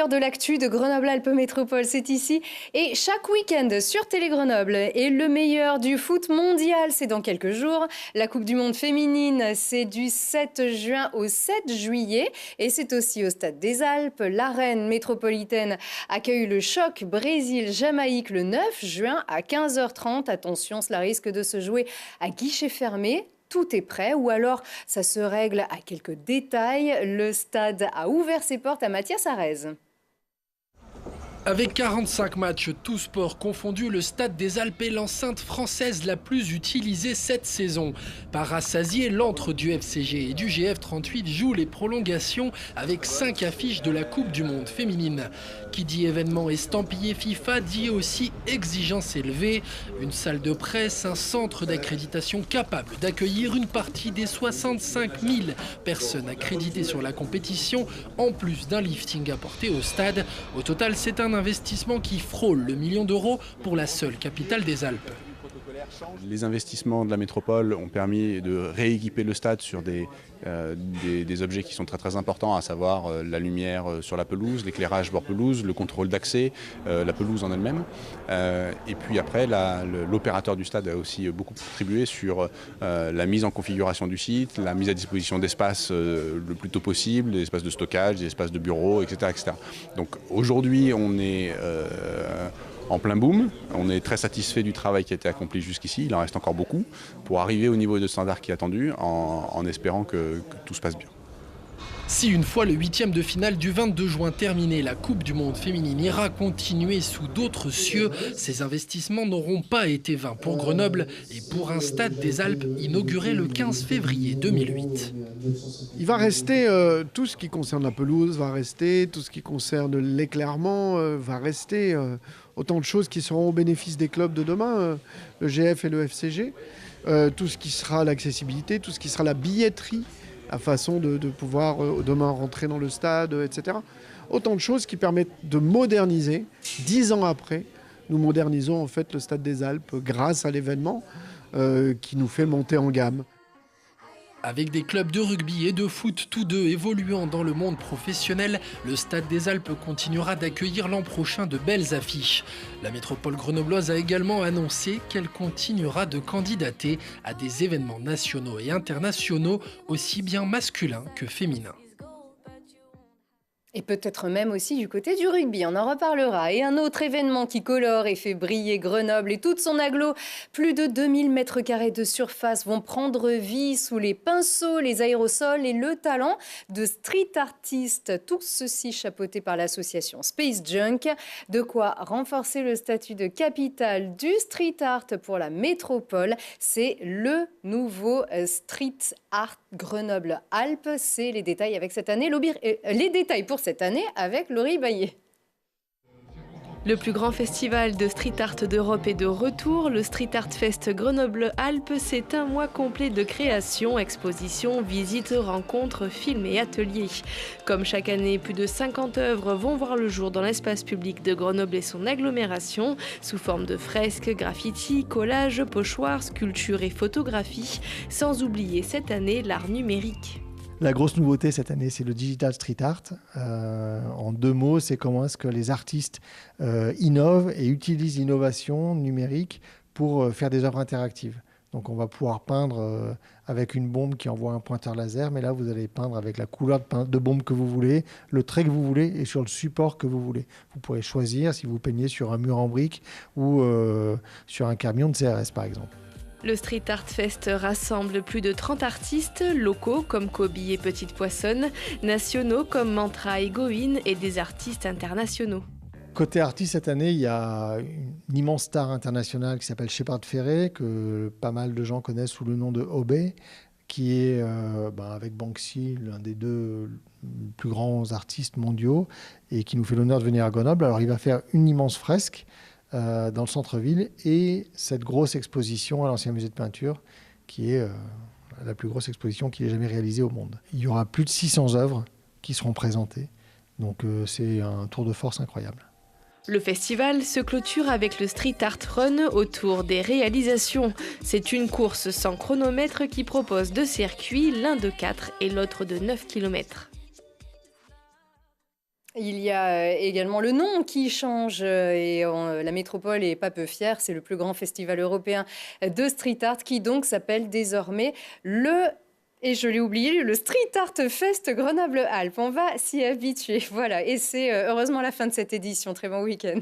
meilleur de l'actu de Grenoble-Alpes Métropole, c'est ici. Et chaque week-end sur Télé Grenoble. Et le meilleur du foot mondial, c'est dans quelques jours. La Coupe du Monde féminine, c'est du 7 juin au 7 juillet. Et c'est aussi au Stade des Alpes. L'arène métropolitaine accueille le choc Brésil-Jamaïque le 9 juin à 15h30. Attention, cela risque de se jouer à guichet fermé. Tout est prêt ou alors ça se règle à quelques détails. Le stade a ouvert ses portes à Mathias Arez. Avec 45 matchs, tous sports confondus, le Stade des Alpes est l'enceinte française la plus utilisée cette saison. Par rassasier, l'antre du FCG et du GF38 joue les prolongations avec 5 affiches de la Coupe du Monde féminine. Qui dit événement estampillé FIFA dit aussi exigence élevée. Une salle de presse, un centre d'accréditation capable d'accueillir une partie des 65 000 personnes accréditées sur la compétition, en plus d'un lifting apporté au stade. Au total, c'est un investissement qui frôle le million d'euros pour la seule capitale des Alpes. Les investissements de la métropole ont permis de rééquiper le stade sur des objets qui sont très importants, à savoir la lumière sur la pelouse, l'éclairage bord pelouse, le contrôle d'accès, la pelouse en elle-même. Et puis après, l'opérateur du stade a aussi beaucoup contribué sur la mise en configuration du site, la mise à disposition d'espaces le plus tôt possible, des espaces de stockage, des espaces de bureaux, etc. Donc aujourd'hui, on est en plein boom. On est très satisfait du travail qui a été accompli jusqu'ici. Il en reste encore beaucoup pour arriver au niveau de standard qui est attendu en espérant que tout se passe bien. Si une fois le 8e de finale du 22 juin terminé, la Coupe du Monde féminine ira continuer sous d'autres cieux, ces investissements n'auront pas été vains pour Grenoble et pour un Stade des Alpes inauguré le 15 février 2008. Il va rester tout ce qui concerne la pelouse, va rester tout ce qui concerne l'éclairement, va rester autant de choses qui seront au bénéfice des clubs de demain, le GF et le FCG, tout ce qui sera l'accessibilité, tout ce qui sera la billetterie, la façon de pouvoir demain rentrer dans le stade, etc. Autant de choses qui permettent de moderniser. 10 ans après, nous modernisons en fait le Stade des Alpes grâce à l'événement qui nous fait monter en gamme. Avec des clubs de rugby et de foot, tous deux évoluant dans le monde professionnel, le Stade des Alpes continuera d'accueillir l'an prochain de belles affiches. La métropole grenobloise a également annoncé qu'elle continuera de candidater à des événements nationaux et internationaux, aussi bien masculins que féminins. Et peut-être même aussi du côté du rugby, on en reparlera. Et un autre événement qui colore et fait briller Grenoble et toute son agglo. Plus de 2000 mètres carrés de surface vont prendre vie sous les pinceaux, les aérosols et le talent de street artistes. Tout ceci chapeauté par l'association Space Junk. De quoi renforcer le statut de capitale du street art pour la métropole. C'est le nouveau Street Art Grenoble-Alpes. C'est les détails avec cette année. Les détails pour cette année avec Laurie Baillet. Le plus grand festival de street art d'Europe est de retour. Le Street Art Fest Grenoble-Alpes, c'est un mois complet de création, expositions, visites, rencontres, films et ateliers. Comme chaque année, plus de 50 œuvres vont voir le jour dans l'espace public de Grenoble et son agglomération, sous forme de fresques, graffitis, collages, pochoirs, sculptures et photographies, sans oublier cette année l'art numérique. La grosse nouveauté cette année, c'est le Digital Street Art. En 2 mots, c'est comment est-ce que les artistes innovent et utilisent l'innovation numérique pour faire des œuvres interactives. Donc on va pouvoir peindre avec une bombe qui envoie un pointeur laser, mais là vous allez peindre avec la couleur de bombe que vous voulez, le trait que vous voulez et sur le support que vous voulez. Vous pourrez choisir si vous peignez sur un mur en briques ou sur un camion de CRS par exemple. Le Street Art Fest rassemble plus de 30 artistes, locaux comme Kobe et Petite Poissonne, nationaux comme Mantra et Goin et des artistes internationaux. Côté artiste, cette année, il y a une immense star internationale qui s'appelle Shepard Fairey, que pas mal de gens connaissent sous le nom de Obey, qui est, avec Banksy, l'un des 2 plus grands artistes mondiaux, et qui nous fait l'honneur de venir à Grenoble. Alors, il va faire une immense fresque dans le centre-ville et cette grosse exposition à l'Ancien Musée de Peinture qui est la plus grosse exposition qui ait jamais réalisée au monde. Il y aura plus de 600 œuvres qui seront présentées, donc c'est un tour de force incroyable. Le festival se clôture avec le Street Art Run autour des réalisations. C'est une course sans chronomètre qui propose 2 circuits, l'un de 4 et l'autre de 9 km. Il y a également le nom qui change et la métropole n'est pas peu fière. C'est le plus grand festival européen de street art qui donc s'appelle désormais et je l'ai oublié, le Street Art Fest Grenoble-Alpes. On va s'y habituer. Voilà, et c'est heureusement la fin de cette édition. Très bon week-end.